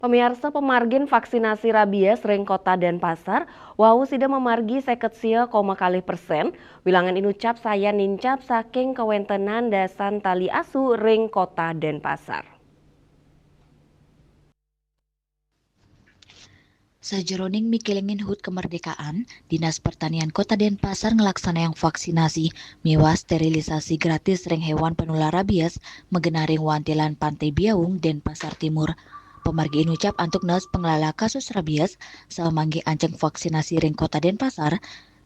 Pemirsa pemargin vaksinasi rabies ring kota Denpasar, wau sida memargi 50,kali%, wilangan inucap saya nincap saking kewentenan dasan tali asu ring kota Denpasar. Sajeroning mikelengin HUT kemerdekaan, Dinas Pertanian Kota Denpasar ngelaksanakan vaksinasi mewah sterilisasi gratis ring hewan penular rabies megenaring wantilan Pantai Biaung Denpasar Timur. Pemargi inucap antuk nas pengelola kasus rabies samanggi anceng vaksinasi ring Kota Denpasar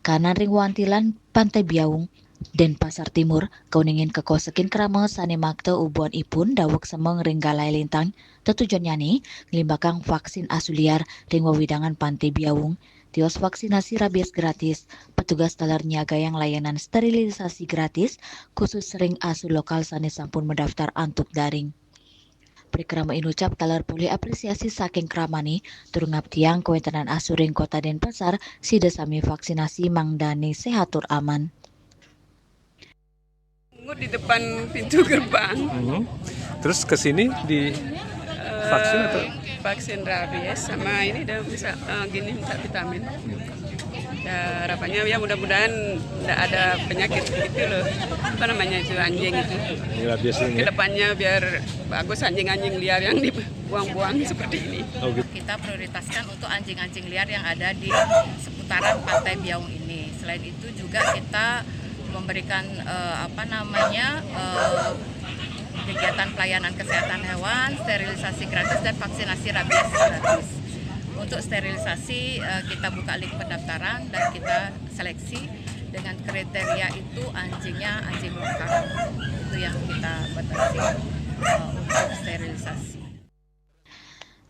kanan ring wantilan Pantai Biaung Denpasar Timur kauningin kekosekin krama sane makte ubuan ipun dawek semeng ring galai lintang tetujuannya nih ngelimbakang vaksin asu liar ring wawidangan Pantai Biaung tios vaksinasi rabies gratis petugas talar niaga yang layanan sterilisasi gratis khusus ring asu lokal sane sampun mendaftar antuk daring. Prikrama inucap talar pulih apresiasi saking kramani turungap tiang kewentenan asu ring Kota Denpasar sida sami vaksinasi mangdani sehatur aman. Di depan pintu gerbang. Terus ke sini di vaksin atau? Vaksin rabies sama ini udah bisa gini minta vitamin. Ya, harapannya ya mudah-mudahan tidak ada penyakit gitu loh. Apa namanya itu anjing itu. Rabies ini. Kedepannya biar bagus anjing-anjing liar yang dibuang-buang seperti ini. Oh, gitu. Kita prioritaskan untuk anjing-anjing liar yang ada di seputaran Pantai Biaung ini. Selain itu juga kita memberikan kegiatan pelayanan kesehatan hewan, sterilisasi gratis dan vaksinasi rabies gratis. Untuk sterilisasi kita buka link pendaftaran dan kita seleksi dengan kriteria itu anjingnya anjing lokal. Itu yang kita batasi untuk sterilisasi.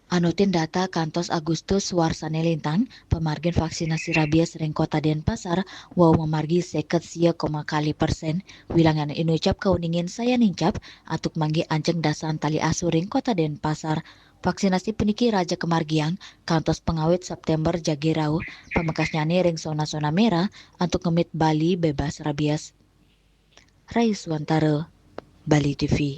Anutin data kantos Agustus Warsane Lintang, pemargin vaksinasi rabies ring Kota Denpasar, wau memargi 50,kali%, wilangan inucap kauningin saya nincap, atuk manggi anceng dasan tali asu ring Kota Denpasar. Vaksinasi peniki Raja Kemargiang, kantos pengawet September Jagirau, pamekass nyani ring zona-zona merah, untuk ngemit Bali bebas rabies. Raiswantara, Bali TV.